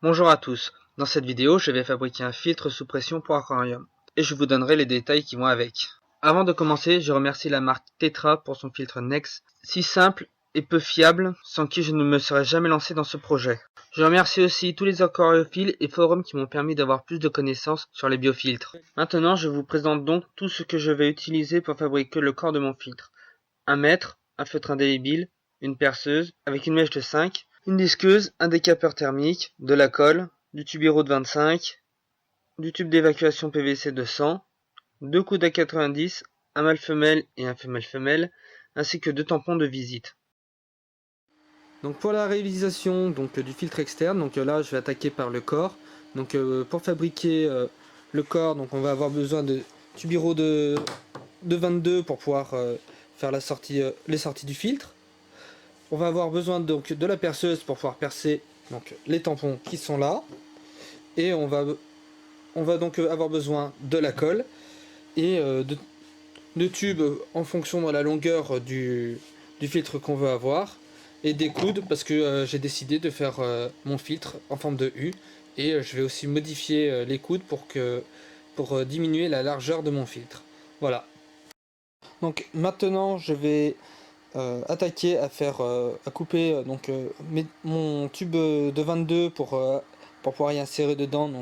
Bonjour à tous, dans cette vidéo je vais fabriquer un filtre sous pression pour aquarium et je vous donnerai les détails qui vont avec. Avant de commencer, je remercie la marque Tetra pour son filtre Nex, si simple et peu fiable, sans qui je ne me serais jamais lancé dans ce projet. Je remercie aussi tous les aquariophiles et forums qui m'ont permis d'avoir plus de connaissances sur les biofiltres. Maintenant je vous présente donc tout ce que je vais utiliser pour fabriquer le corps de mon filtre. Un mètre, un feutre indélébile, une perceuse avec une mèche de 5, une disqueuse, un décapeur thermique, de la colle, du tubiro de 25, du tube d'évacuation PVC de 100, deux coudes à 90, un mâle femelle et un femelle femelle, ainsi que deux tampons de visite. Donc pour la réalisation du filtre externe, là je vais attaquer par le corps. Pour fabriquer le corps, on va avoir besoin de tubiro de 22 pour pouvoir faire les sorties du filtre. On va avoir besoin de la perceuse pour pouvoir percer les tampons qui sont là. Et on va avoir besoin de la colle et de tubes en fonction de la longueur du filtre qu'on veut avoir. Et des coudes parce que j'ai décidé de faire mon filtre en forme de U. Et je vais aussi modifier les coudes pour diminuer la largeur de mon filtre. Voilà. Donc maintenant je vais attaquer à couper mon tube de 22 pour pouvoir y insérer dedans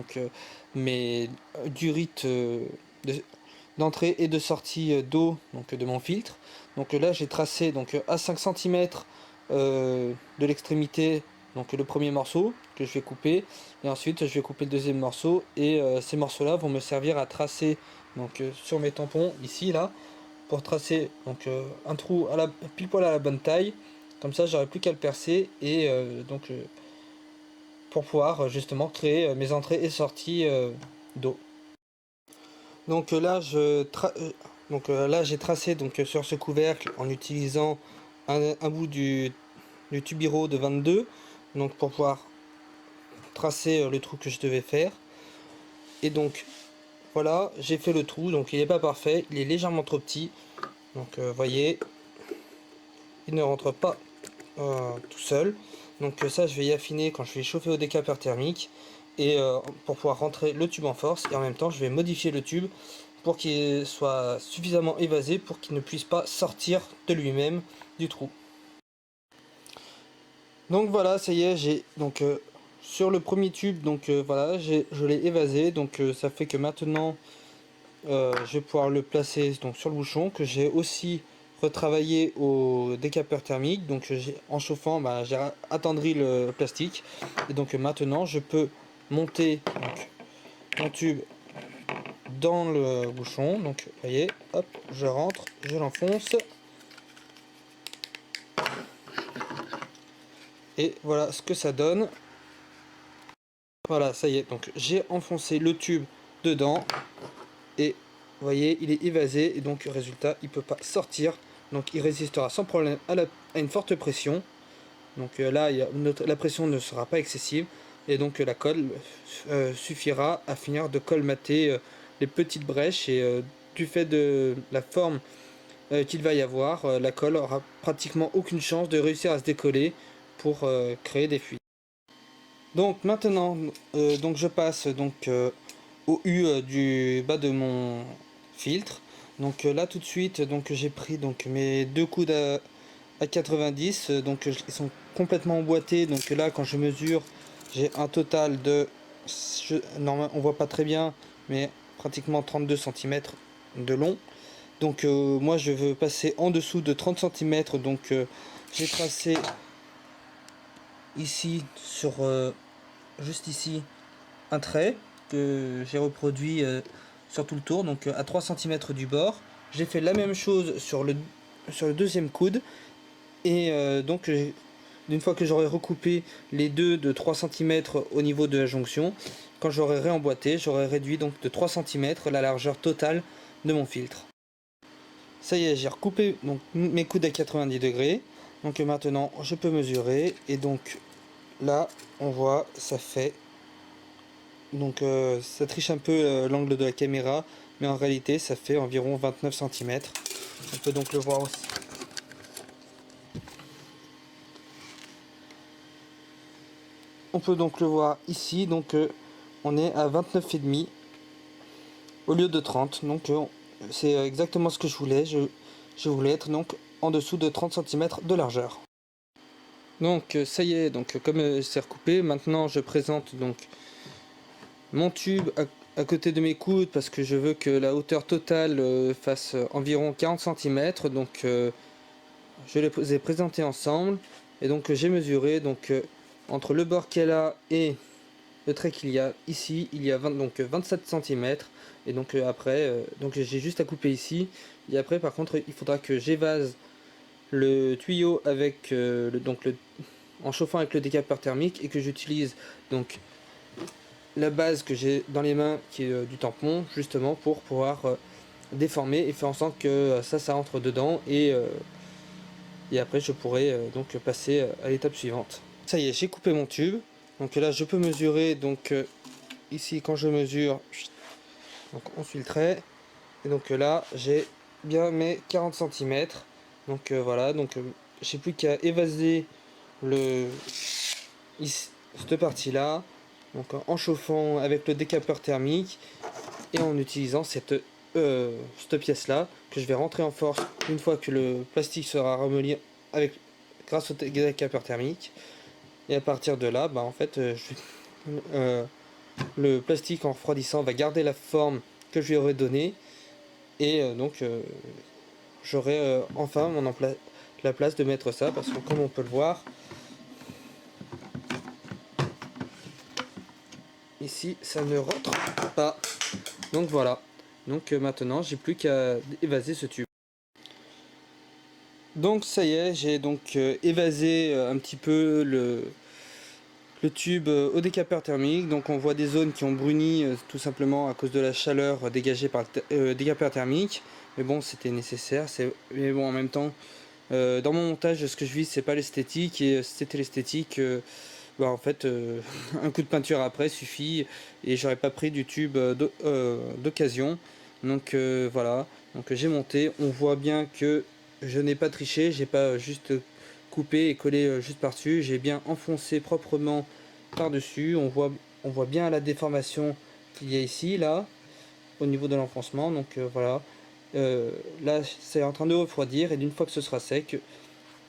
mes durites d'entrée et de sortie d'eau de mon filtre. Là j'ai tracé à 5 cm de l'extrémité le premier morceau que je vais couper, et ensuite je vais couper le deuxième morceau, et ces morceaux là vont me servir à tracer sur mes tampons ici là, pour tracer un trou pile poil à la bonne taille. Comme ça j'aurai plus qu'à le percer et pour pouvoir justement créer mes entrées et sorties d'eau. Là j'ai tracé sur ce couvercle en utilisant un bout du tubiro de 22 pour pouvoir tracer le trou que je devais faire. Et donc voilà, j'ai fait le trou, il n'est pas parfait, il est légèrement trop petit. Voyez, il ne rentre pas tout seul. Ça je vais y affiner quand je vais chauffer au décapeur thermique, et pour pouvoir rentrer le tube en force, et en même temps je vais modifier le tube pour qu'il soit suffisamment évasé pour qu'il ne puisse pas sortir de lui-même du trou. Donc voilà, ça y est, j'ai sur le premier tube, voilà, je l'ai évasé, ça fait que maintenant je vais pouvoir le placer sur le bouchon, que j'ai aussi retravaillé au décapeur thermique. En chauffant, j'ai attendri le plastique, et maintenant je peux monter mon tube dans le bouchon. Vous voyez, hop, je rentre, je l'enfonce, et voilà ce que ça donne. Voilà, ça y est, j'ai enfoncé le tube dedans, et vous voyez, il est évasé, et résultat, il peut pas sortir. Il résistera sans problème à une forte pression. Là, la pression ne sera pas excessive, et la colle suffira à finir de colmater les petites brèches, et du fait de la forme qu'il va y avoir, la colle aura pratiquement aucune chance de réussir à se décoller pour créer des fuites. Maintenant, je passe au U du bas de mon filtre. Là tout de suite, j'ai pris mes deux coudes à 90, ils sont complètement emboîtés. Là quand je mesure, j'ai un total de, normalement on voit pas très bien, mais pratiquement 32 cm de long. Moi je veux passer en dessous de 30 cm, j'ai tracé ici juste ici un trait que j'ai reproduit sur tout le tour, à 3 cm du bord. J'ai fait la même chose sur le deuxième coude, et une fois que j'aurai recoupé les deux de 3 cm au niveau de la jonction, quand j'aurai réemboîté, j'aurai réduit de 3 cm la largeur totale de mon filtre. Ça y est, j'ai recoupé mes coudes à 90 degrés. Maintenant je peux mesurer, et là on voit ça fait, ça triche un peu l'angle de la caméra, mais en réalité ça fait environ 29 cm. On peut le voir aussi. on peut donc le voir ici, donc on est à 29,5 au lieu de 30, donc c'est exactement ce que je voulais. Je voulais être donc en dessous de 30 cm de largeur. Donc ça y est, donc comme c'est recoupé, maintenant je présente donc mon tube à côté de mes coudes parce que je veux que la hauteur totale fasse environ 40 cm. Donc je les ai présentés ensemble et donc j'ai mesuré donc entre le bord qu'elle a et le trait qu'il y a ici, il y a 27 cm. Et donc après, donc j'ai juste à couper ici. Et après par contre il faudra que j'évase le tuyau avec en chauffant avec le décapeur thermique et que j'utilise donc la base que j'ai dans les mains qui est du tampon justement pour pouvoir déformer et faire en sorte que ça entre dedans et après je pourrai donc passer à l'étape suivante. Ça y est, j'ai coupé mon tube. Donc là je peux mesurer donc ici quand je mesure, donc on suit le trait et donc là j'ai bien mes 40 cm. Donc voilà, donc j'ai plus qu'à évaser cette partie là, donc en chauffant avec le décapeur thermique et en utilisant cette pièce là que je vais rentrer en force une fois que le plastique sera remoulé grâce au décapeur thermique. Et à partir de là, en fait, le plastique en refroidissant va garder la forme que je lui aurais donnée et donc j'aurai enfin la place de mettre ça parce que comme on peut le voir ici ça ne rentre pas. Donc voilà, donc maintenant j'ai plus qu'à évaser ce tube. Donc ça y est, j'ai donc évasé un petit peu le tube au décapeur thermique. Donc on voit des zones qui ont bruni tout simplement à cause de la chaleur dégagée par le décapeur thermique. Mais bon, c'était nécessaire. Mais bon, en même temps, dans mon montage, ce que je vis, c'est pas l'esthétique. Et si c'était l'esthétique, en fait, un coup de peinture après suffit. Et j'aurais pas pris du tube d'occasion. Donc voilà. Donc j'ai monté. On voit bien que je n'ai pas triché. J'ai pas juste coupé et collé juste par-dessus. J'ai bien enfoncé proprement par-dessus. On voit bien la déformation qu'il y a ici, là, au niveau de l'enfoncement. Donc voilà. Là, c'est en train de refroidir et d'une fois que ce sera sec,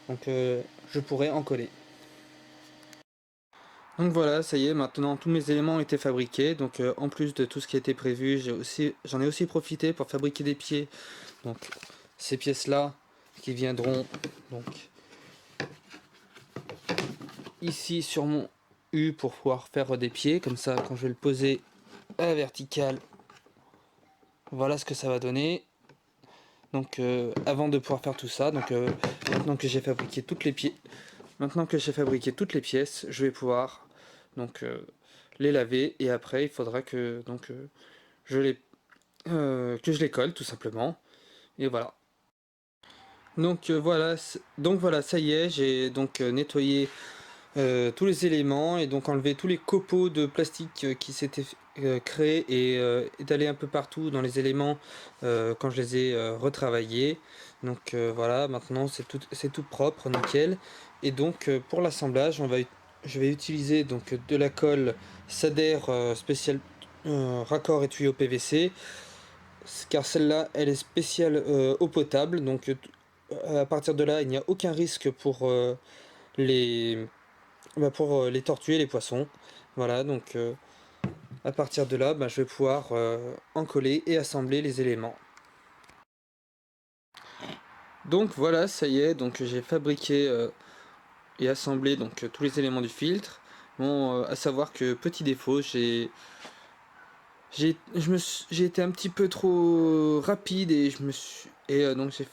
donc je pourrai en coller. Donc voilà, ça y est, maintenant tous mes éléments ont été fabriqués. Donc en plus de tout ce qui a été prévu, j'en ai aussi profité pour fabriquer des pieds. Donc ces pièces-là qui viendront donc ici sur mon U pour pouvoir faire des pieds. Comme ça, quand je vais le poser à la verticale, voilà ce que ça va donner. Donc avant de pouvoir faire tout ça, donc maintenant que j'ai fabriqué toutes les pièces, je vais pouvoir donc les laver et après il faudra que donc que je les colle tout simplement et voilà. Donc voilà, ça y est, j'ai donc nettoyé tous les éléments et donc enlevé tous les copeaux de plastique qui s'étaient créés et étalés un peu partout dans les éléments quand je les ai retravaillés. Donc voilà, maintenant c'est tout propre, nickel. Et donc pour l'assemblage, je vais utiliser donc de la colle Sader spéciale raccord et tuyau PVC, car celle-là elle est spéciale eau potable. Donc à partir de là, il n'y a aucun risque pour les les tortues et les poissons. Voilà, donc à partir de là, je vais pouvoir en coller et assembler les éléments. Donc voilà, ça y est, donc j'ai fabriqué et assemblé donc tous les éléments du filtre. Bon, à savoir que petit défaut, j'ai été un petit peu trop rapide et donc j'ai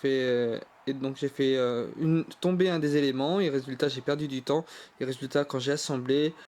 fait tomber un des éléments et résultat j'ai perdu du temps et résultat quand j'ai assemblé